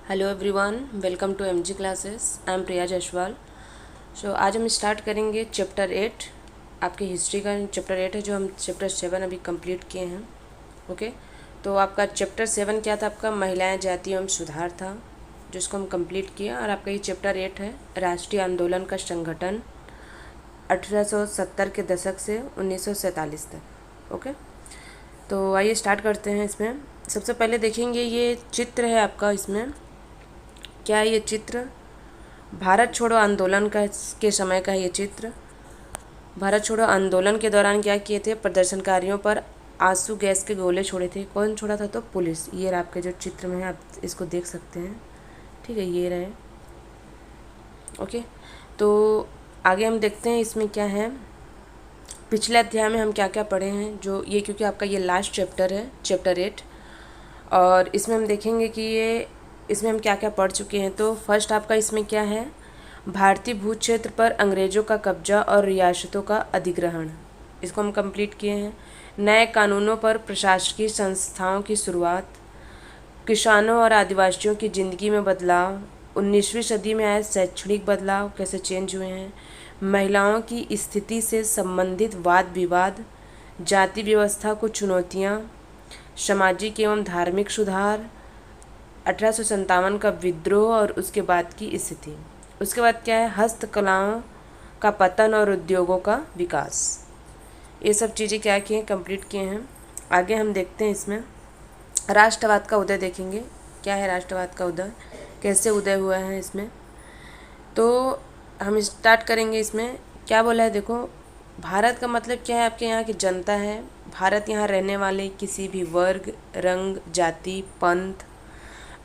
Hello everyone, welcome to MG classes. I am Priya Jaiswal. आज हम start करेंगे चैप्टर 8। आपकी हिस्ट्री का चैप्टर 8 है, जो हम चैप्टर 7 अभी कंप्लीट किए हैं। ओके, तो आपका चैप्टर 7 क्या था? आपका महिलाएं, जाति एवं सुधार था, जिसको हम कंप्लीट किया। और आपका ये चैप्टर 8 है राष्ट्रीय आंदोलन का संगठन 1870 के दशक से 1947 तक। ओके, तो आइए स्टार्ट करते हैं। इसमें सबसे पहले देखेंगे, ये चित्र है आपका। इसमें क्या है? ये चित्र भारत छोड़ो आंदोलन का के समय का है। ये चित्र भारत छोड़ो आंदोलन के दौरान क्या किए थे? प्रदर्शनकारियों पर आंसू गैस के गोले छोड़े थे। कौन छोड़ा था? तो पुलिस। ये आपके जो चित्र में है, आप इसको देख सकते हैं। ठीक है, ये रहे। ओके, तो आगे हम देखते हैं इसमें क्या है। पिछले अध्याय में हम क्या क्या पढ़े हैं, जो ये, क्योंकि आपका ये लास्ट चैप्टर है, चैप्टर 8। और इसमें हम देखेंगे कि ये इसमें हम क्या क्या पढ़ चुके हैं। तो फर्स्ट आपका इसमें क्या है? भारतीय भू क्षेत्र पर अंग्रेज़ों का कब्जा और रियासतों का अधिग्रहण, इसको हम कंप्लीट किए हैं। नए कानूनों पर प्रशासकीय संस्थाओं की शुरुआत, किसानों और आदिवासियों की ज़िंदगी में बदलाव, 19वीं सदी में आए शैक्षणिक बदलाव कैसे चेंज हुए हैं, महिलाओं की स्थिति से संबंधित वाद विवाद, जाति व्यवस्था को चुनौतियाँ, सामाजिक एवं धार्मिक सुधार, 1857 का विद्रोह और उसके बाद की स्थिति। उसके बाद क्या है? हस्तकलाओं का पतन और उद्योगों का विकास। ये सब चीज़ें क्या किए हैं? कंप्लीट किए हैं। आगे हम देखते हैं इसमें राष्ट्रवाद का उदय देखेंगे। क्या है राष्ट्रवाद का उदय? कैसे उदय हुआ है इसमें? तो हम स्टार्ट करेंगे। इसमें क्या बोला है? देखो, भारत का मतलब क्या है? आपके यहाँ की जनता है। भारत यहाँ रहने वाले किसी भी वर्ग, रंग, जाति, पंथ,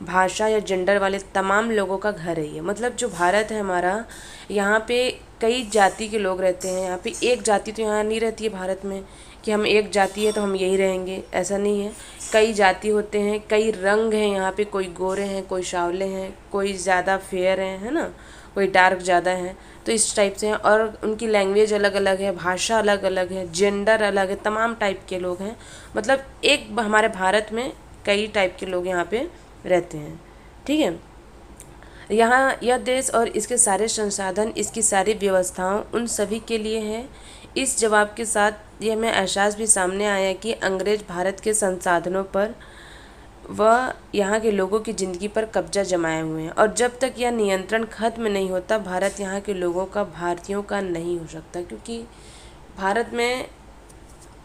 भाषा या जेंडर वाले तमाम लोगों का घर है ये। मतलब जो भारत है हमारा, यहाँ पे कई जाति के लोग रहते हैं। यहाँ पे एक जाति तो यहाँ नहीं रहती है भारत में कि हम एक जाति है तो हम यही रहेंगे, ऐसा नहीं है। कई जाति होते हैं, कई रंग हैं यहाँ पे। कोई गोरे हैं, कोई सांवले हैं, कोई ज़्यादा फेयर हैं, है ना, कोई डार्क ज़्यादा हैं। तो इस टाइप से हैं। और उनकी लैंग्वेज अलग अलग है, भाषा अलग अलग है, जेंडर अलग है, तमाम टाइप के लोग हैं। मतलब एक हमारे भारत में कई टाइप के लोग यहाँ पे रहते हैं। ठीक है, यहाँ यह देश और इसके सारे संसाधन, इसकी सारी व्यवस्थाओं उन सभी के लिए है। इस जवाब के साथ ये हमें एहसास भी सामने आया कि अंग्रेज भारत के संसाधनों पर वह यहाँ के लोगों की ज़िंदगी पर कब्जा जमाए हुए हैं। और जब तक यह नियंत्रण खत्म नहीं होता, भारत यहाँ के लोगों का, भारतीयों का नहीं हो सकता। क्योंकि भारत में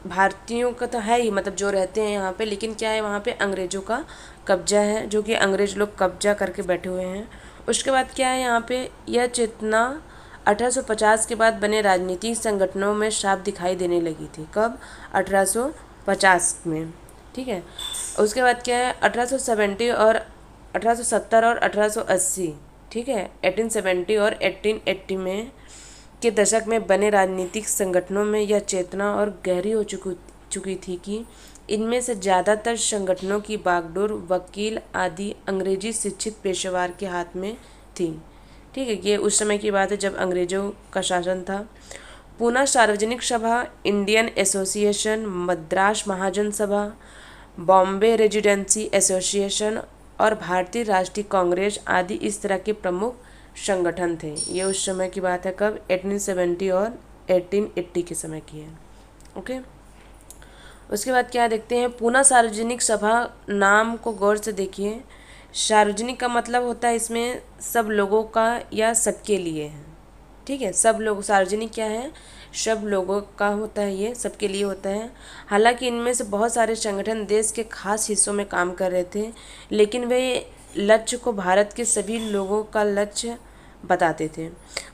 भारतीयों का तो है ही, मतलब जो रहते हैं यहाँ पे, लेकिन क्या है, वहाँ पे अंग्रेज़ों का कब्जा है, जो कि अंग्रेज़ लोग कब्जा करके बैठे हुए हैं। उसके बाद क्या है, यहाँ पे यह चेतना 1850 के बाद बने राजनीतिक संगठनों में साफ दिखाई देने लगी थी। कब? 1850 में। ठीक है, उसके बाद क्या है, 1870 और 1870 और 1880, ठीक है, 1870 और 1880 में के दशक में बने राजनीतिक संगठनों में यह चेतना और गहरी हो चुकी थी कि इनमें से ज़्यादातर संगठनों की बागडोर वकील आदि अंग्रेजी शिक्षित पेशेवर के हाथ में थी। ठीक है, ये उस समय की बात है जब अंग्रेज़ों का शासन था। पूना सार्वजनिक सभा, इंडियन एसोसिएशन, मद्रास महाजन सभा, बॉम्बे रेजिडेंसी एसोसिएशन और भारतीय राष्ट्रीय कांग्रेस आदि इस तरह के प्रमुख संगठन थे। ये उस समय की बात है। कब? 1870 और 1880 के समय की है। ओके, उसके बाद क्या देखते हैं, पूना सार्वजनिक सभा नाम को गौर से देखिए। सार्वजनिक का मतलब होता है इसमें सब लोगों का या सबके लिए है। ठीक है, सब लोग, सार्वजनिक क्या है? सब लोगों का होता है, ये सबके लिए होता है। हालांकि इनमें से बहुत सारे संगठन देश के खास हिस्सों में काम कर रहे थे, लेकिन वे लक्ष्य को भारत के सभी लोगों का लक्ष्य बताते थे।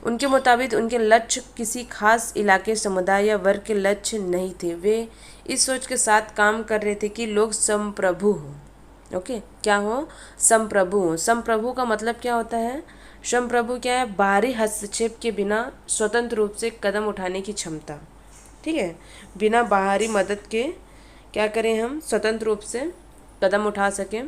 उनके मुताबिक उनके लक्ष्य किसी खास इलाके, समुदाय या वर्ग के लक्ष्य नहीं थे। वे इस सोच के साथ काम कर रहे थे कि लोग संप्रभु हों। ओके, क्या हो? संप्रभु हों। संप्रभु का मतलब क्या होता है? संप्रभु क्या है? बाहरी हस्तक्षेप के बिना स्वतंत्र रूप से कदम उठाने की क्षमता। ठीक है, बिना बाहरी मदद के क्या करें, हम स्वतंत्र रूप से कदम उठा सकें।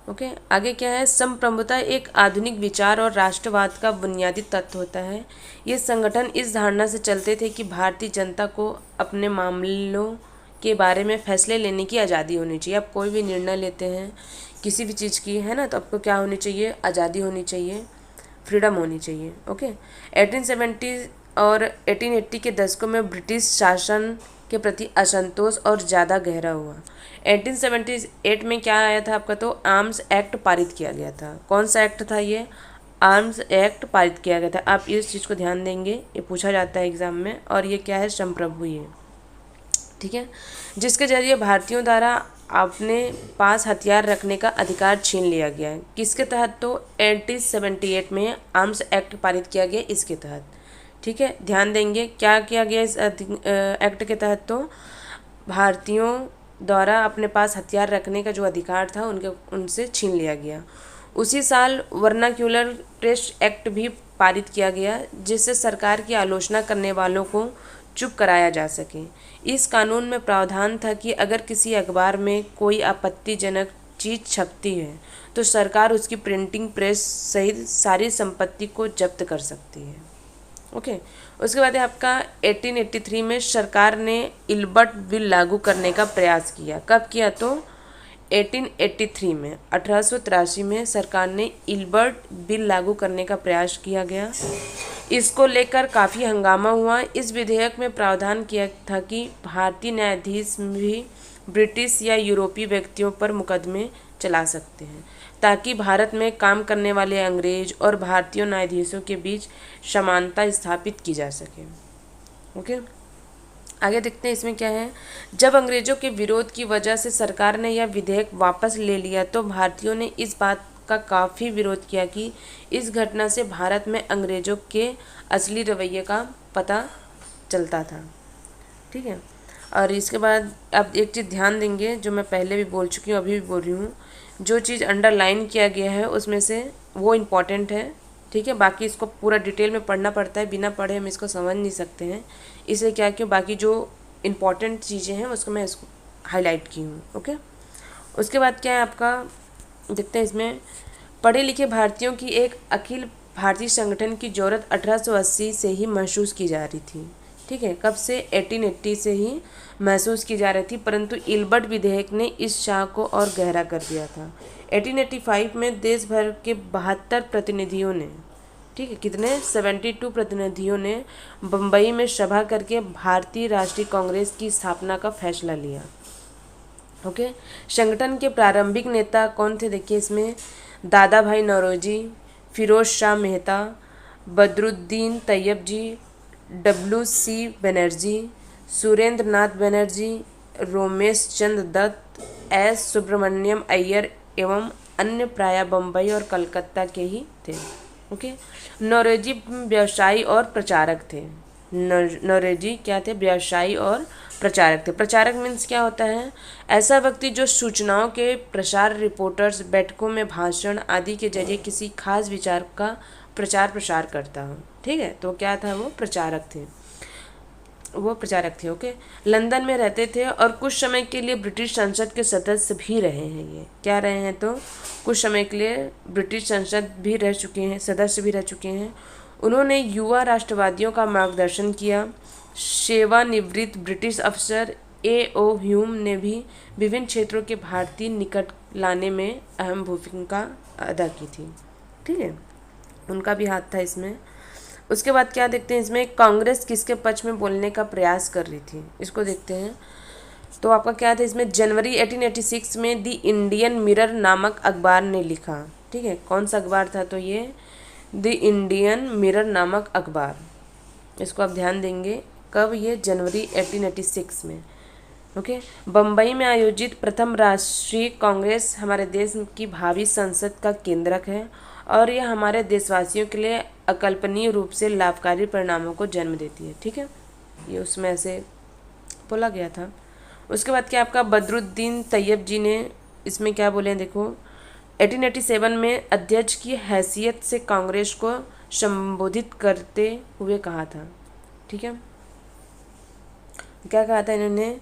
ओके, आगे क्या है, संप्रभुता एक आधुनिक विचार और राष्ट्रवाद का बुनियादी तत्व होता है। ये संगठन इस धारणा से चलते थे कि भारतीय जनता को अपने मामलों के बारे में फैसले लेने की आज़ादी होनी चाहिए। आप कोई भी निर्णय लेते हैं किसी भी चीज़ की, है ना, तो आपको क्या होनी चाहिए, आज़ादी होनी चाहिए, फ्रीडम होनी चाहिए। ओके। 1870 और 1880 के दशकों में ब्रिटिश शासन के प्रति असंतोष और ज़्यादा गहरा हुआ। 1878 में क्या आया था आपका, तो आर्म्स एक्ट पारित किया गया था। कौन सा एक्ट था ये, आर्म्स एक्ट पारित किया गया था। आप इस चीज़ को ध्यान देंगे, ये पूछा जाता है एग्जाम में। और ये क्या है, संप्रभु ये, ठीक है, जिसके जरिए भारतीयों द्वारा अपने पास हथियार रखने का अधिकार छीन लिया गया है। किसके तहत, तो 1878 में आर्म्स एक्ट पारित किया गया इसके तहत। ठीक है, ध्यान देंगे क्या किया गया इस एक्ट के तहत, तो भारतीयों द्वारा अपने पास हथियार रखने का जो अधिकार था उनसे छीन लिया गया। उसी साल वर्नाक्यूलर टेस्ट एक्ट भी पारित किया गया, जिससे सरकार की आलोचना करने वालों को चुप कराया जा सके। इस कानून में प्रावधान था कि अगर किसी अखबार में कोई आपत्तिजनक चीज़ छपती है तो सरकार उसकी प्रिंटिंग प्रेस सहित सारी संपत्ति को जब्त कर सकती है। ओके। उसके बाद है आपका 1883 में सरकार ने इल्बर्ट बिल लागू करने का प्रयास किया। कब किया, तो 1883 में, 1883 में सरकार ने इल्बर्ट बिल लागू करने का प्रयास किया गया। इसको लेकर काफ़ी हंगामा हुआ। इस विधेयक में प्रावधान किया था कि भारतीय न्यायाधीश भी ब्रिटिश या यूरोपीय व्यक्तियों पर मुकदमे चला सकते हैं, ताकि भारत में काम करने वाले अंग्रेज और भारतीय न्यायाधीशों के बीच समानता स्थापित की जा सके। ओके, आगे देखते हैं इसमें क्या है। जब अंग्रेजों के विरोध की वजह से सरकार ने यह विधेयक वापस ले लिया तो भारतीयों ने इस बात का काफ़ी विरोध किया कि इस घटना से भारत में अंग्रेजों के असली रवैये का पता चलता था। ठीक है, और इसके बाद अब एक चीज़ ध्यान देंगे, जो मैं पहले भी बोल चुकी हूँ, अभी भी बोल रही हूँ, जो चीज़ अंडरलाइन किया गया है उसमें से वो इम्पॉर्टेंट है। ठीक है, बाकी इसको पूरा डिटेल में पढ़ना पड़ता है, बिना पढ़े हम इसको समझ नहीं सकते हैं। इसलिए क्या क्यों बाकी जो इम्पॉर्टेंट चीज़ें हैं उसको मैं इसको हाईलाइट की हूँ। ओके, उसके बाद क्या है आपका, देखते हैं इसमें, पढ़े लिखे भारतीयों की एक अखिल भारतीय संगठन की ज़रूरत 1880 से ही महसूस की जा रही थी। ठीक है, कब से, 1880 से ही महसूस की जा रही थी, परंतु इल्बर्ट विधेयक ने इस चाह को और गहरा कर दिया था। 1885 में देश भर के 72 प्रतिनिधियों ने, ठीक है, कितने, 72 प्रतिनिधियों ने बम्बई में सभा करके भारतीय राष्ट्रीय कांग्रेस की स्थापना का फैसला लिया। ओके, संगठन के प्रारंभिक नेता कौन थे, देखिए इसमें, दादा भाई नौरोजी, फिरोज शाह मेहता, बदरुद्दीन तैयब जी, WC बनर्जी, सुरेंद्र नाथ बनर्जी, रोमेश चंद्र दत्त, S सुब्रमण्यम अय्यर एवं अन्य प्रायः बम्बई और कलकत्ता के ही थे। ओके, नौरोजी व्यवसायी और प्रचारक थे। नौरोजी क्या थे, व्यवसायी और प्रचारक थे। प्रचारक मीन्स क्या होता है, ऐसा व्यक्ति जो सूचनाओं के प्रसार, रिपोर्टर्स, बैठकों में भाषण आदि के जरिए किसी खास विचार का प्रचार प्रसार करता हो। ठीक है, तो क्या था, वो प्रचारक थे, वो प्रचारक थे। ओके, लंदन में रहते थे और कुछ समय के लिए ब्रिटिश संसद के सदस्य भी रहे हैं। ये क्या रहे हैं, तो कुछ समय के लिए ब्रिटिश संसद भी रह चुके हैं, सदस्य भी रह चुके हैं। उन्होंने युवा राष्ट्रवादियों का मार्गदर्शन किया। सेवानिवृत्त ब्रिटिश अफसर A.O. ह्यूम ने भी विभिन्न क्षेत्रों के भारतीय निकट लाने में अहम भूमिका अदा की थी। ठीक है, उनका भी हाथ था इसमें। उसके बाद क्या देखते हैं इसमें, कांग्रेस किसके पक्ष में बोलने का प्रयास कर रही थी, इसको देखते हैं। तो आपका क्या था इसमें, जनवरी 1886 में द इंडियन मिरर नामक अखबार ने लिखा। ठीक है, कौन सा अखबार था, तो ये द इंडियन मिरर नामक अखबार, इसको आप ध्यान देंगे। कब, ये जनवरी 1886 में। ओके, बम्बई में आयोजित प्रथम राष्ट्रीय कांग्रेस हमारे देश की भावी संसद का केंद्रक है और यह हमारे देशवासियों के लिए अकल्पनीय रूप से लाभकारी परिणामों को जन्म देती है। ठीक है, ये उसमें ऐसे बोला गया था। उसके बाद क्या आपका, बदरुद्दीन तैयब जी ने इसमें क्या बोले हैं, देखो, 1887 में अध्यक्ष की हैसियत से कांग्रेस को संबोधित करते हुए कहा था। ठीक है, क्या कहा था इन्होंने,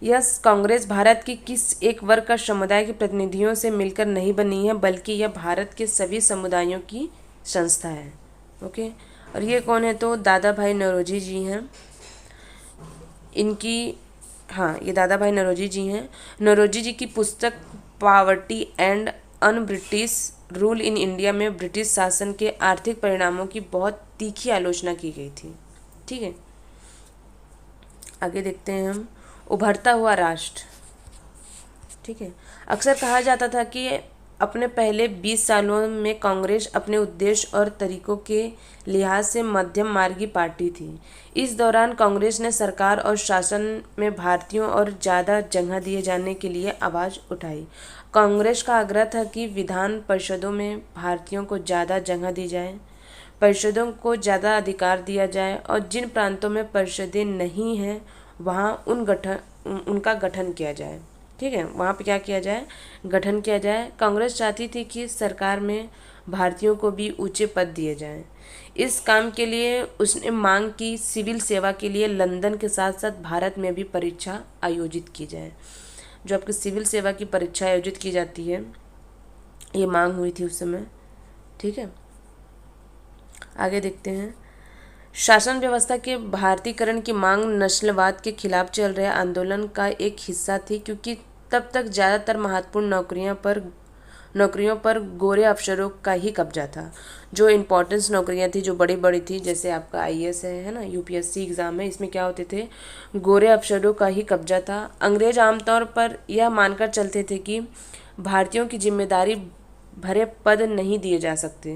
यह कांग्रेस भारत की किस एक वर्ग का समुदाय के प्रतिनिधियों से मिलकर नहीं बनी है, बल्कि यह भारत के सभी समुदायों की संस्था है। ओके, और ये कौन है, तो दादा भाई नौरोजी जी हैं। इनकी, हाँ, ये दादा भाई नौरोजी जी हैं। नौरोजी जी की पुस्तक poverty and un British rule in India में ब्रिटिश शासन के आर्थिक परिणामों की बहुत तीखी आलोचना की गई थी। ठीक है, आगे देखते हैं हम। उभरता हुआ राष्ट्र। ठीक है, अक्सर कहा जाता था कि अपने पहले 20 सालों में कांग्रेस अपने उद्देश्य और तरीकों के लिहाज से मध्यम मार्गी पार्टी थी। इस दौरान कांग्रेस ने सरकार और शासन में भारतीयों और ज़्यादा जगह दिए जाने के लिए आवाज़ उठाई। कांग्रेस का आग्रह था कि विधान परिषदों में भारतीयों को ज़्यादा जगह दी जाए, परिषदों को ज़्यादा अधिकार दिया जाए और जिन प्रांतों में परिषदें नहीं हैं वहाँ उनका गठन किया जाए। ठीक है, वहाँ पे क्या किया जाए, गठन किया जाए। कांग्रेस चाहती थी कि सरकार में भारतीयों को भी ऊंचे पद दिए जाएं। इस काम के लिए उसने मांग की सिविल सेवा के लिए लंदन के साथ साथ भारत में भी परीक्षा आयोजित की जाए। जो आपकी सिविल सेवा की परीक्षा आयोजित की जाती है, ये मांग हुई थी उस समय। ठीक है, आगे देखते हैं। शासन व्यवस्था के भारतीकरण की मांग नस्लवाद के खिलाफ चल रहे आंदोलन का एक हिस्सा थी, क्योंकि तब तक ज़्यादातर महत्वपूर्ण नौकरियों पर गोरे अफसरों का ही कब्जा था। जो इम्पोर्टेंस नौकरियां थी, जो बड़ी बड़ी थी, जैसे आपका आईएएस है ना, यूपीएससी एग्ज़ाम है, इसमें क्या होते थे, गोरे अफसरों का ही कब्जा था। अंग्रेज आमतौर पर यह मानकर चलते थे कि भारतीयों की जिम्मेदारी भरे पद नहीं दिए जा सकते,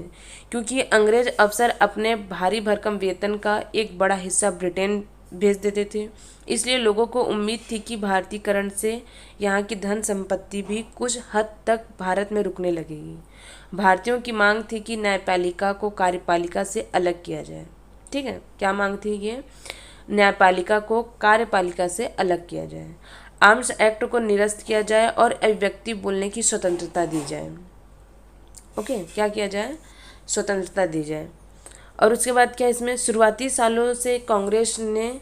क्योंकि अंग्रेज अफसर अपने भारी भरकम वेतन का एक बड़ा हिस्सा ब्रिटेन भेज देते थे। इसलिए लोगों को उम्मीद थी कि भारतीकरण से यहाँ की धन संपत्ति भी कुछ हद तक भारत में रुकने लगेगी। भारतीयों की मांग थी कि न्यायपालिका को कार्यपालिका से अलग किया जाए। ठीक है, क्या मांग थी ये, न्यायपालिका को कार्यपालिका से अलग किया जाए, आर्म्स एक्ट को निरस्त किया जाए और अभिव्यक्ति बोलने की स्वतंत्रता दी जाए। ओके, क्या किया जाए, स्वतंत्रता दी जाए। और उसके बाद क्या, इसमें शुरुआती सालों से कांग्रेस ने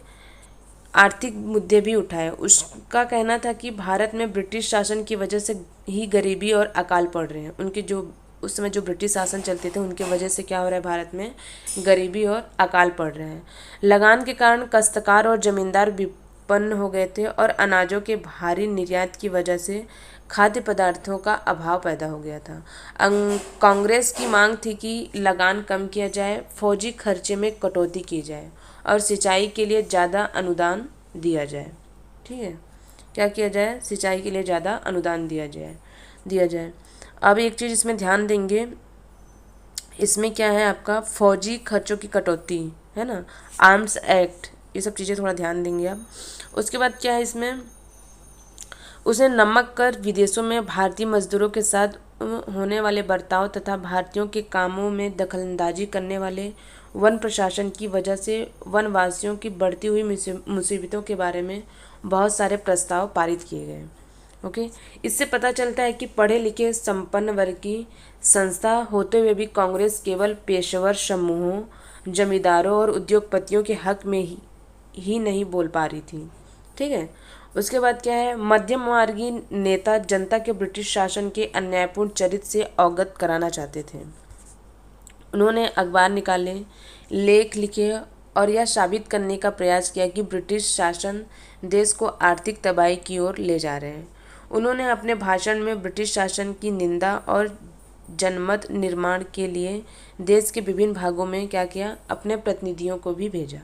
आर्थिक मुद्दे भी उठाए। उसका कहना था कि भारत में ब्रिटिश शासन की वजह से ही गरीबी और अकाल पड़ रहे हैं। उनके जो उस समय जो ब्रिटिश शासन चलते थे, उनके वजह से क्या हो रहा है, भारत में गरीबी और अकाल पड़ रहे हैं। लगान के कारण काश्तकार और जमींदार विपन्न हो गए थे और अनाजों के भारी निर्यात की वजह से खाद्य पदार्थों का अभाव पैदा हो गया था। कांग्रेस की मांग थी कि लगान कम किया जाए, फौजी खर्चे में कटौती की जाए और सिंचाई के लिए ज़्यादा अनुदान दिया जाए। ठीक है, क्या किया जाए, सिंचाई के लिए ज़्यादा अनुदान दिया जाए। अब एक चीज़ इसमें ध्यान देंगे, इसमें क्या है आपका, फौजी खर्चों की कटौती है ना, आर्म्स एक्ट, ये सब चीज़ें थोड़ा ध्यान देंगे आप। उसके बाद क्या है, इसमें उसने नमक कर, विदेशों में भारतीय मजदूरों के साथ होने वाले बर्ताव तथा भारतीयों के कामों में दखलंदाजी करने वाले वन प्रशासन की वजह से वनवासियों की बढ़ती हुई मुसीबतों के बारे में बहुत सारे प्रस्ताव पारित किए गए। ओके, इससे पता चलता है कि पढ़े लिखे संपन्न वर्ग की संस्था होते हुए भी कांग्रेस केवल पेशेवर समूहों, जमींदारों और उद्योगपतियों के हक में ही नहीं बोल पा रही थी। ठीक है, उसके बाद क्या है, मध्यम मार्गी नेता जनता के ब्रिटिश शासन के अन्यायपूर्ण चरित्र से अवगत कराना चाहते थे। उन्होंने अखबार निकाले, लेख लिखे और यह साबित करने का प्रयास किया कि ब्रिटिश शासन देश को आर्थिक तबाही की ओर ले जा रहे हैं। उन्होंने अपने भाषण में ब्रिटिश शासन की निंदा और जनमत निर्माण के लिए देश के विभिन्न भागों में क्या किया, अपने प्रतिनिधियों को भी भेजा।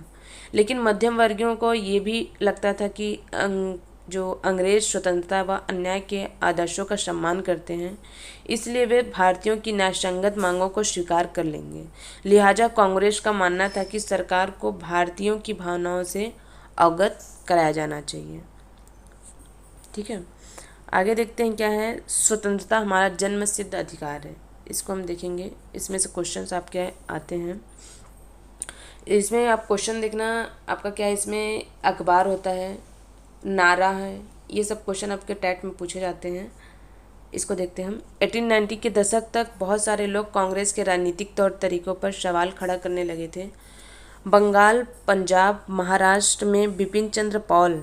लेकिन मध्यम वर्गियों को ये भी लगता था कि जो अंग्रेज स्वतंत्रता व अन्याय के आदर्शों का सम्मान करते हैं, इसलिए वे भारतीयों की न्यायसंगत मांगों को स्वीकार कर लेंगे। लिहाजा कांग्रेस का मानना था कि सरकार को भारतीयों की भावनाओं से अवगत कराया जाना चाहिए। ठीक है, आगे देखते हैं क्या है, स्वतंत्रता हमारा जन्म सिद्ध अधिकार है। इसको हम देखेंगे, इसमें से क्वेश्चंस आपके आते हैं। इसमें आप क्वेश्चन देखना, आपका क्या है, इसमें अखबार होता है, नारा है, ये सब क्वेश्चन आपके टैट में पूछे जाते हैं। इसको देखते हैं हम। 1890 के दशक तक बहुत सारे लोग कांग्रेस के राजनीतिक तौर तरीकों पर सवाल खड़ा करने लगे थे। बंगाल, पंजाब, महाराष्ट्र में बिपिन चंद्र पाल,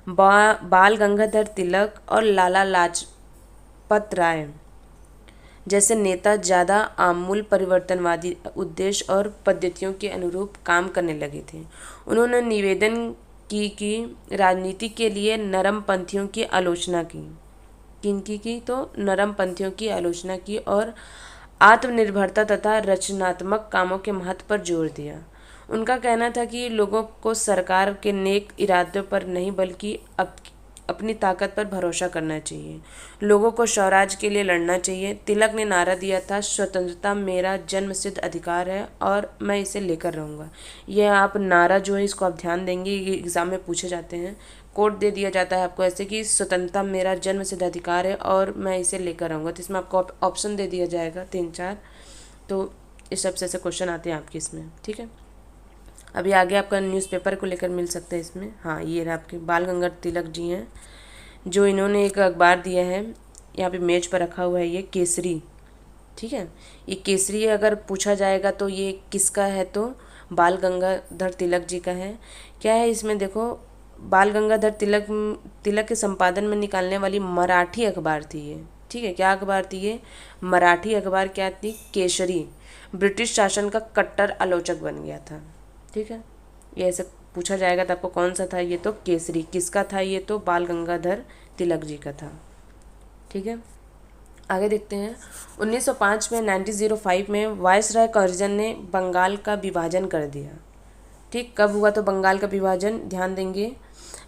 बाल गंगाधर तिलक और लाला लाजपत राय जैसे नेता ज़्यादा आमूल परिवर्तनवादी उद्देश्य और पद्धतियों के अनुरूप काम करने लगे थे। उन्होंने निवेदन की कि राजनीति के लिए नरम पंथियों की आलोचना की। किनकी की, तो नरमपंथियों की आलोचना की और आत्मनिर्भरता तथा रचनात्मक कामों के महत्व पर जोर दिया। उनका कहना था कि लोगों को सरकार के नेक इरादों पर नहीं बल्कि अपनी ताकत पर भरोसा करना चाहिए। लोगों को स्वराज के लिए लड़ना चाहिए। तिलक ने नारा दिया था, स्वतंत्रता मेरा जन्मसिद्ध अधिकार है और मैं इसे लेकर रहूँगा। यह आप नारा जो है इसको आप ध्यान देंगे, ये एग्ज़ाम में पूछे जाते हैं। कोड दे दिया जाता है आपको ऐसे कि स्वतंत्रता मेरा जन्मसिद्ध अधिकार है और मैं इसे लेकर रहूँगा। तो इसमें आपको ऑप्शन दे दिया जाएगा 3-4। तो इस सब से ऐसे क्वेश्चन आते हैं आपके इसमें, ठीक है। अभी आगे आपका न्यूज़पेपर को लेकर मिल सकता है इसमें। हाँ, ये रहा आपके बाल गंगाधर तिलक जी हैं, जो इन्होंने एक अखबार दिया है, यहाँ पे मेज पर रखा हुआ है, ये केसरी, ठीक है। ये केसरी अगर पूछा जाएगा तो ये किसका है, तो बाल गंगाधर तिलक जी का है। क्या है इसमें देखो, बाल गंगाधर तिलक के संपादन में निकालने वाली मराठी अखबार थी ये, ठीक है। क्या अखबार थी ये? मराठी अखबार क्या थी? केसरी। ब्रिटिश शासन का कट्टर आलोचक बन गया था, ठीक है। ये ऐसे पूछा जाएगा तो आपको कौन सा था, ये तो केसरी। किसका था ये? तो बाल गंगाधर तिलक जी का था, ठीक है। आगे देखते हैं। 1905 में 1905 में वायसराय कर्जन ने बंगाल का विभाजन कर दिया, ठीक। कब हुआ तो बंगाल का विभाजन, ध्यान देंगे,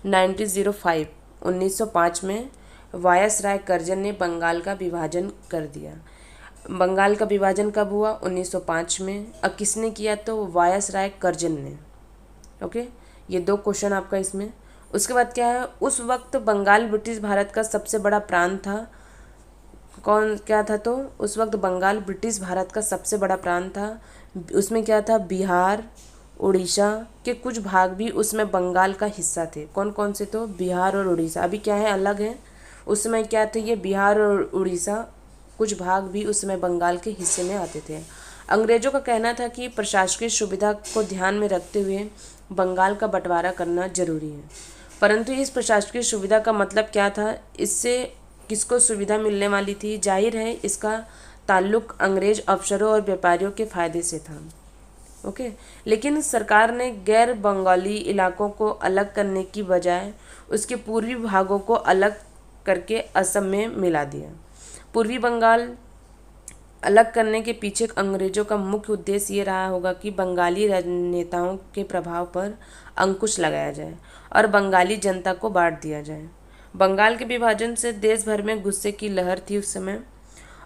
1905 में वायसराय कर्जन ने बंगाल का विभाजन कर दिया। बंगाल का विभाजन कब हुआ? 1905 में। अब किसने किया? तो वायसराय कर्जन ने, ओके। ये 2 क्वेश्चन आपका इसमें। उसके बाद क्या है, उस वक्त बंगाल ब्रिटिश भारत का सबसे बड़ा प्रांत था। कौन क्या था? तो उस वक्त बंगाल ब्रिटिश भारत का सबसे बड़ा प्रांत था। उसमें क्या था? बिहार, उड़ीसा के कुछ भाग भी उसमें बंगाल का हिस्सा थे। कौन कौन से? तो बिहार और उड़ीसा। अभी क्या है, अलग है। उस समय क्या थे ये? बिहार और उड़ीसा, कुछ भाग भी उस समय बंगाल के हिस्से में आते थे। अंग्रेजों का कहना था कि प्रशासकीय सुविधा को ध्यान में रखते हुए बंगाल का बंटवारा करना जरूरी है। परंतु इस प्रशासकीय सुविधा का मतलब क्या था? इससे किसको सुविधा मिलने वाली थी? जाहिर है इसका ताल्लुक अंग्रेज अफसरों और व्यापारियों के फायदे से था, ओके। लेकिन सरकार ने गैर बंगाली इलाकों को अलग करने की बजाय उसके पूर्वी भागों को अलग करके असम में मिला दिया। पूर्वी बंगाल अलग करने के पीछे अंग्रेजों का मुख्य उद्देश्य ये रहा होगा कि बंगाली राजनेताओं के प्रभाव पर अंकुश लगाया जाए और बंगाली जनता को बांट दिया जाए। बंगाल के विभाजन से देश भर में गुस्से की लहर थी उस समय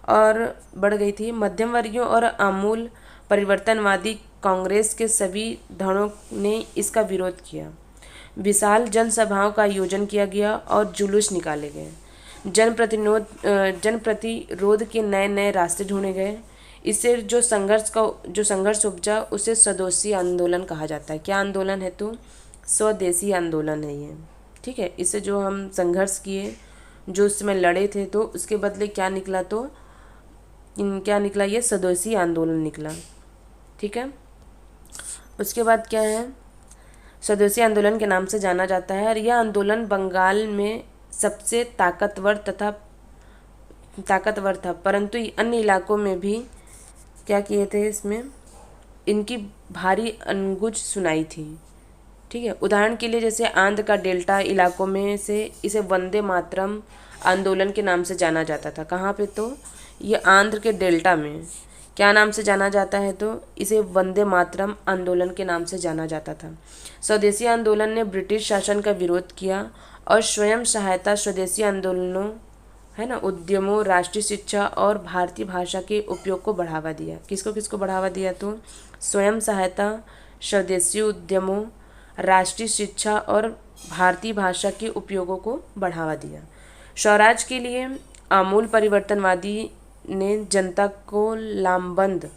और बढ़ गई थी। मध्यम वर्गियों और आमूल परिवर्तनवादी कांग्रेस के सभी धड़ों ने इसका विरोध किया। विशाल जनसभाओं का आयोजन किया गया और जुलूस निकाले गए। जनप्रतिरोध के नए नए रास्ते ढूंढे गए। इससे जो संघर्ष उपजा उसे स्वदेशी आंदोलन कहा जाता है। क्या आंदोलन है? तो स्वदेशी आंदोलन है ये, ठीक है। इससे जो हम संघर्ष किए, जो उसमें लड़े थे, तो उसके बदले क्या निकला? तो क्या निकला? ये स्वदेशी आंदोलन निकला, ठीक है। उसके बाद क्या है, स्वदेशी आंदोलन के नाम से जाना जाता है और यह आंदोलन बंगाल में सबसे ताकतवर था। परंतु अन्य इलाकों में भी क्या किए थे, इसमें इनकी भारी अनगुज सुनाई थी, ठीक है। उदाहरण के लिए जैसे आंध्र का डेल्टा इलाकों में से इसे वंदे मातरम आंदोलन के नाम से जाना जाता था। कहाँ पे? तो ये आंध्र के डेल्टा में क्या नाम से जाना जाता है? तो इसे वंदे मातरम आंदोलन के नाम से जाना जाता था। स्वदेशी आंदोलन ने ब्रिटिश शासन का विरोध किया और स्वयं सहायता स्वदेशी आंदोलनों, है ना, उद्यमों, राष्ट्रीय शिक्षा और भारतीय भाषा के उपयोग को बढ़ावा दिया। किसको किसको बढ़ावा दिया? तो स्वयं सहायता, स्वदेशी उद्यमों, राष्ट्रीय शिक्षा और भारतीय भाषा के उपयोगों को बढ़ावा दिया। स्वराज के लिए आमूल परिवर्तनवादी ने जनता को लामबंद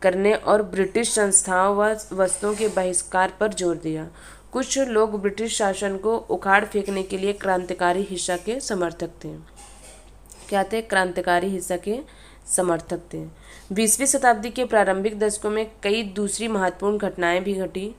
करने और ब्रिटिश संस्थाओं व वस्तुओं के बहिष्कार पर जोर दिया। कुछ लोग ब्रिटिश शासन को उखाड़ फेंकने के लिए क्रांतिकारी हिस्सा के समर्थक थे। क्या थे? क्रांतिकारी हिस्सा के समर्थक थे। 20वीं शताब्दी के प्रारंभिक दशकों में कई दूसरी महत्वपूर्ण घटनाएं भी घटी,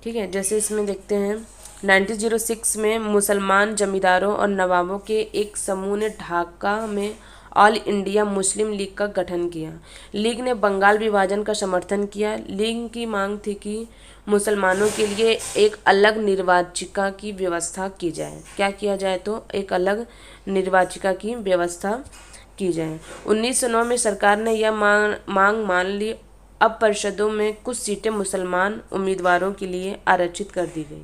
ठीक है। जैसे इसमें देखते हैं 1906 में मुसलमान जमींदारों और नवाबों के एक समूह ने ढाका में ऑल इंडिया मुस्लिम लीग का गठन किया। लीग ने बंगाल विभाजन का समर्थन किया। लीग की मांग थी कि मुसलमानों के लिए एक अलग निर्वाचिका की व्यवस्था की जाए। क्या किया जाए? तो एक अलग निर्वाचिका की व्यवस्था की जाए। 1909 में सरकार ने यह मांग मान ली। अब परिषदों में कुछ सीटें मुसलमान उम्मीदवारों के लिए आरक्षित कर दी गई,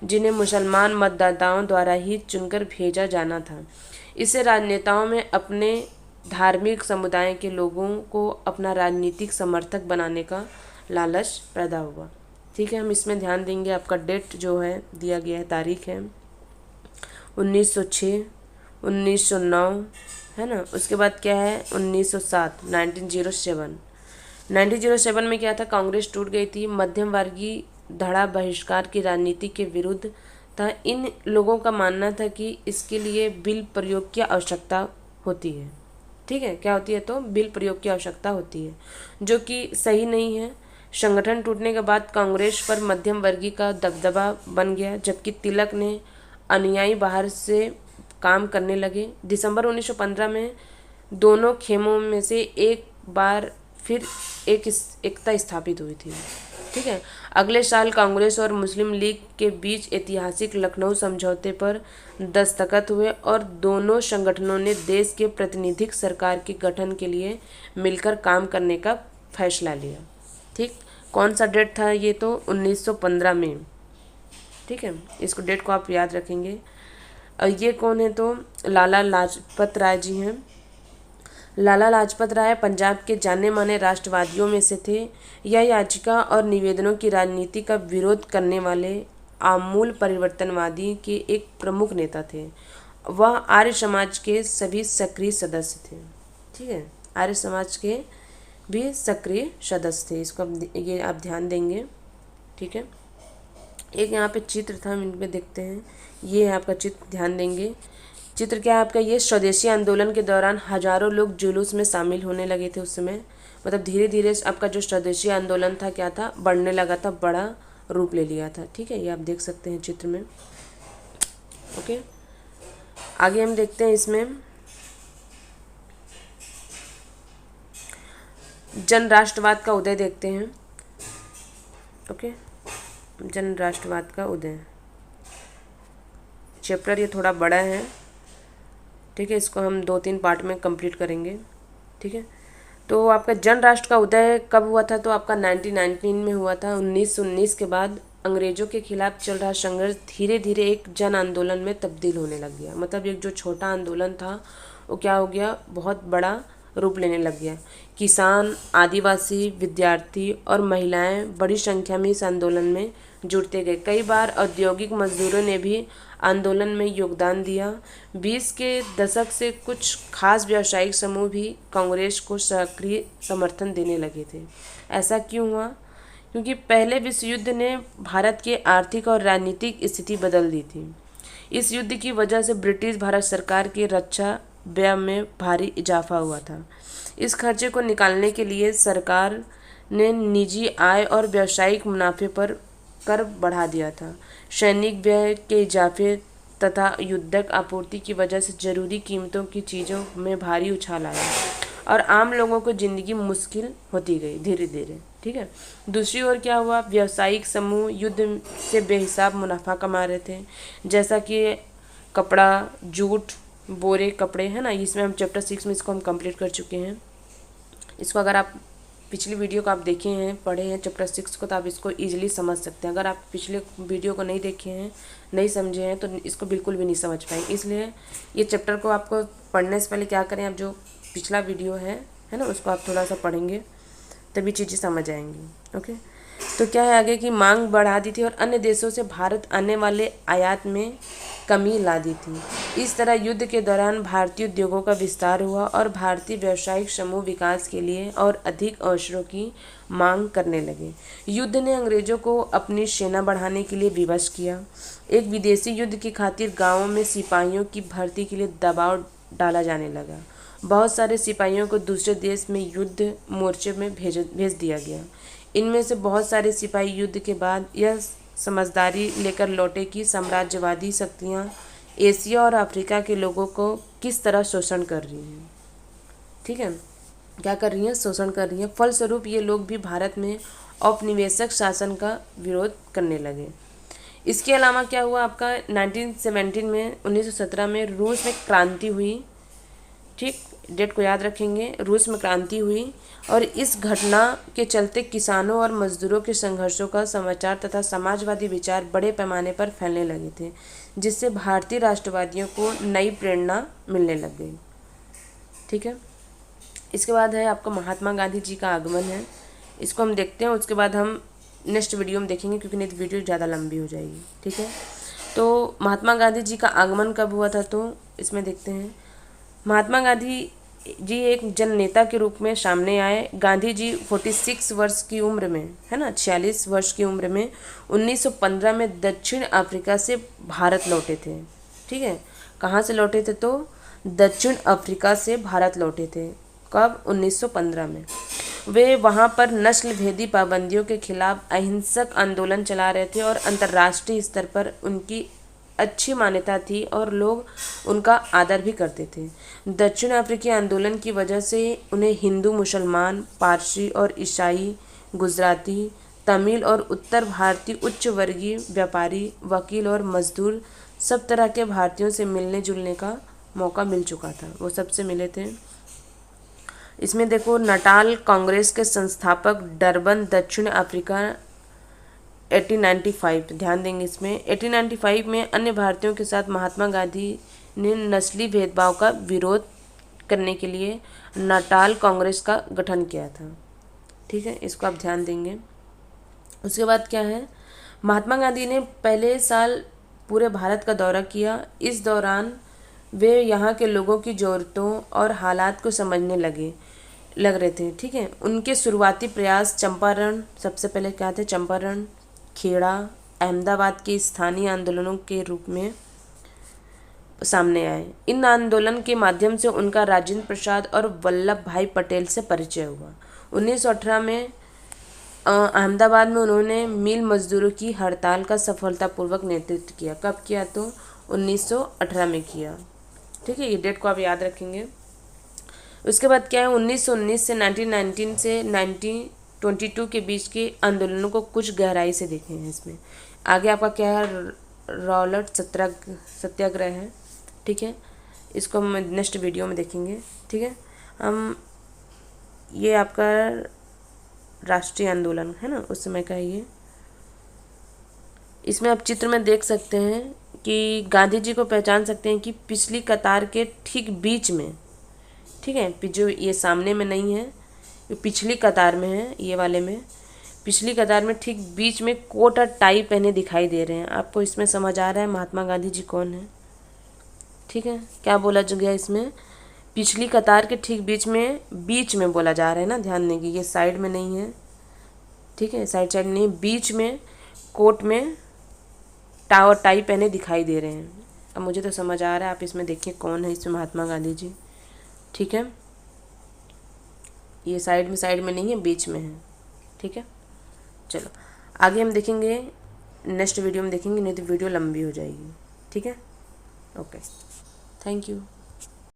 जिन्हें मुसलमान मतदाताओं द्वारा ही चुनकर भेजा जाना था। इससे राजनेताओं में अपने धार्मिक समुदाय के लोगों को अपना राजनीतिक समर्थक बनाने का लालच पैदा हुआ। ठीक है, हम इसमें ध्यान देंगे। आपका डेट जो है दिया गया है, तारीख है 1906, 1909, है ना। उसके बाद क्या है 1907, 1907 में क्या था? कांग्रेस टूट गई थी। मध्यम वर्गीय धड़ा बहिष्कार की राजनीति के विरुद्ध था। इन लोगों का मानना था कि इसके लिए बिल प्रयोग की आवश्यकता होती है। ठीक है, क्या होती है? तो बिल प्रयोग की आवश्यकता होती है, जो कि सही नहीं है। संगठन टूटने के बाद कांग्रेस पर मध्यम वर्गीय का दबदबा बन गया, जबकि तिलक ने अनुयायी बाहर से काम करने लगे। दिसंबर 1915 में दोनों खेमों में से एक बार फिर एकता स्थापित हुई थी। ठीक है, अगले साल कांग्रेस और मुस्लिम लीग के बीच ऐतिहासिक लखनऊ समझौते पर दस्तखत हुए और दोनों संगठनों ने देश के प्रतिनिधिक सरकार के गठन के लिए मिलकर काम करने का फैसला लिया। ठीक, कौन सा डेट था ये? तो 1915 में। ठीक है, इसको डेट को आप याद रखेंगे। और ये कौन है? तो लाला लाजपत राय जी हैं। लाला लाजपत राय पंजाब के जाने माने राष्ट्रवादियों में से थे। यह याचिका और निवेदनों की राजनीति का विरोध करने वाले आमूल परिवर्तनवादी के एक प्रमुख नेता थे। वह आर्य समाज के सभी सक्रिय सदस्य थे। ठीक है, आर्य समाज के भी सक्रिय सदस्य थे। इसको ये आप ध्यान देंगे। ठीक है, एक यहाँ पे चित्र था, हम इनमें देखते हैं। ये है आपका चित्र, ध्यान देंगे। चित्र क्या है आपका? ये स्वदेशी आंदोलन के दौरान हजारों लोग जुलूस में शामिल होने लगे थे उस समय। मतलब धीरे धीरे आपका जो स्वदेशी आंदोलन था क्या था? बढ़ने लगा था, बड़ा रूप ले लिया था। ठीक है, ये आप देख सकते हैं चित्र में। ओके, आगे हम देखते हैं इसमें जन राष्ट्रवाद का उदय देखते हैं। ओके, जन राष्ट्रवाद का उदय चैप्टर ये थोड़ा बड़ा है। ठीक है, इसको हम 2-3 पार्ट में कंप्लीट करेंगे। ठीक है, तो आपका जन राष्ट्र का उदय कब हुआ था? तो आपका 1919 में हुआ था। 1919 के बाद अंग्रेजों के खिलाफ चल रहा संघर्ष धीरे धीरे एक जन आंदोलन में तब्दील होने लग गया। मतलब एक जो छोटा आंदोलन था वो क्या हो गया? बहुत बड़ा रूप लेने लग गया। किसान, आदिवासी, विद्यार्थी और महिलाएं बड़ी संख्या में इस आंदोलन में जुड़ते गए। कई बार औद्योगिक मजदूरों ने भी आंदोलन में योगदान दिया। 20 के दशक से कुछ खास व्यावसायिक समूह भी कांग्रेस को सक्रिय समर्थन देने लगे थे। ऐसा क्यों हुआ? क्योंकि पहले विश्व युद्ध ने भारत की आर्थिक और राजनीतिक स्थिति बदल दी थी। इस युद्ध की वजह से ब्रिटिश भारत सरकार की रक्षा व्यय में भारी इजाफा हुआ था। इस खर्चे को निकालने के लिए सरकार ने निजी आय और व्यावसायिक मुनाफे पर कर बढ़ा दिया था। सैनिक व्यय के इजाफे तथा युद्धक आपूर्ति की वजह से जरूरी कीमतों की चीज़ों में भारी उछाल आया और आम लोगों को ज़िंदगी मुश्किल होती गई धीरे धीरे। ठीक है, दूसरी ओर क्या हुआ? व्यावसायिक समूह युद्ध से बेहिसाब मुनाफा कमा रहे थे, जैसा कि कपड़ा, जूट, बोरे, कपड़े, है ना। इसमें हम चैप्टर 6 में इसको हम कंप्लीट कर चुके हैं। इसको अगर आप पिछली वीडियो को आप देखे हैं, पढ़े हैं चैप्टर 6 को, तो आप इसको ईजिली समझ सकते हैं। अगर आप पिछले वीडियो को नहीं देखे हैं, नहीं समझे हैं, तो इसको बिल्कुल भी नहीं समझ पाएंगे। इसलिए ये चैप्टर को आपको पढ़ने से पहले क्या करें, आप जो पिछला वीडियो है ना, उसको आप थोड़ा सा पढ़ेंगे, तभी चीज़ें समझ आएंगी। ओके, तो क्या है आगे की मांग बढ़ा दी थी और अन्य देशों से भारत आने वाले आयात में कमी ला दी थी। इस तरह युद्ध के दौरान भारतीय उद्योगों का विस्तार हुआ और भारतीय व्यावसायिक समूह विकास के लिए और अधिक अवसरों की मांग करने लगे। युद्ध ने अंग्रेजों को अपनी सेना बढ़ाने के लिए विवश किया। एक विदेशी युद्ध की खातिर गाँवों में सिपाहियों की भर्ती के लिए दबाव डाला जाने लगा। बहुत सारे सिपाहियों को दूसरे देश में युद्ध मोर्चे में भेज दिया गया। इनमें से बहुत सारे सिपाही युद्ध के बाद यह समझदारी लेकर लौटे कि साम्राज्यवादी शक्तियाँ एशिया और अफ्रीका के लोगों को किस तरह शोषण कर रही हैं। ठीक है, क्या कर रही हैं, शोषण कर रही हैं। फलस्वरूप ये लोग भी भारत में औपनिवेशिक शासन का विरोध करने लगे। इसके अलावा क्या हुआ आपका 1917 में 1917 में रूस में क्रांति हुई। ठीक, डेट को याद रखेंगे, रूस में क्रांति हुई और इस घटना के चलते किसानों और मजदूरों के संघर्षों का समाचार तथा समाजवादी विचार बड़े पैमाने पर फैलने लगे थे, जिससे भारतीय राष्ट्रवादियों को नई प्रेरणा मिलने लग गई। ठीक है, इसके बाद है आपका महात्मा गांधी जी का आगमन है, इसको हम देखते हैं, उसके बाद हम नेक्स्ट वीडियो में देखेंगे क्योंकि नहीं तो वीडियो ज़्यादा लंबी हो जाएगी। ठीक है, तो महात्मा गांधी जी का आगमन कब हुआ था, तो इसमें देखते हैं। महात्मा गांधी जी एक जन नेता के रूप में सामने आए। गांधी जी 46 वर्ष की उम्र में, है ना, 46 वर्ष की उम्र में 1915 में दक्षिण अफ्रीका से भारत लौटे थे। ठीक है, कहाँ से लौटे थे, तो दक्षिण अफ्रीका से भारत लौटे थे। कब, 1915 में। वे वहाँ पर नस्ल भेदी पाबंदियों के खिलाफ अहिंसक आंदोलन चला रहे थे और अंतर्राष्ट्रीय स्तर पर उनकी अच्छी मान्यता थी और लोग उनका आदर भी करते थे। दक्षिण अफ्रीकी आंदोलन की वजह से उन्हें हिंदू, मुसलमान, पारसी और ईसाई, गुजराती, तमिल और उत्तर भारतीय उच्च वर्गीय व्यापारी, वकील और मजदूर सब तरह के भारतीयों से मिलने जुलने का मौका मिल चुका था। वो सबसे मिले थे। इसमें देखो, नटाल कांग्रेस के संस्थापक, डरबन, दक्षिण अफ्रीका, 1895, ध्यान देंगे इसमें। 1895 में अन्य भारतीयों के साथ महात्मा गांधी ने नस्ली भेदभाव का विरोध करने के लिए नटाल कांग्रेस का गठन किया था। ठीक है, इसको आप ध्यान देंगे। उसके बाद क्या है, महात्मा गांधी ने पहले साल पूरे भारत का दौरा किया। इस दौरान वे यहाँ के लोगों की ज़रूरतों और हालात को समझने लग रहे थे। ठीक है, उनके शुरुआती प्रयास चंपारण, सबसे पहले क्या थे, चंपारण, खेड़ा, अहमदाबाद के स्थानीय आंदोलनों के रूप में सामने आए। इन आंदोलन के माध्यम से उनका राजेंद्र प्रसाद और वल्लभ भाई पटेल से परिचय हुआ। 1918 में अहमदाबाद में उन्होंने मिल मजदूरों की हड़ताल का सफलतापूर्वक नेतृत्व किया। कब किया, तो 1918 में किया। ठीक है, ये डेट को आप याद रखेंगे। उसके बाद क्या है, 1919 से 1919 से 1922 के बीच के आंदोलनों को कुछ गहराई से देखे हैं इसमें। आगे आपका क्या है, रॉलेट सत्याग्रह है। ठीक है, इसको हम नेक्स्ट वीडियो में देखेंगे। ठीक है, हम ये आपका राष्ट्रीय आंदोलन है ना, उस समय का ये। इसमें आप चित्र में देख सकते हैं कि गांधी जी को पहचान सकते हैं कि पिछली कतार के ठीक बीच में, ठीक है, जो ये सामने में नहीं है, ये पिछली कतार में है, ये वाले में, पिछली कतार में ठीक बीच में कोट और टाई पहने दिखाई दे रहे हैं। आपको इसमें समझ आ रहा है महात्मा गांधी जी कौन है। ठीक है, क्या बोला गया इसमें, पिछली कतार के ठीक बीच में बोला जा रहा है ना, ध्यान देंगे, ये साइड में नहीं है। ठीक है, साइड नहीं, बीच में कोट में टाई और टाई पहने दिखाई दे रहे हैं। अब मुझे तो समझ आ रहा है, आप इसमें देखिए कौन है इसमें महात्मा गांधी जी। ठीक है, ये साइड में नहीं है, बीच में है। ठीक है, चलो आगे हम देखेंगे, नेक्स्ट वीडियो में देखेंगे, नहीं तो वीडियो लंबी हो जाएगी। ठीक है, ओके, थैंक यू।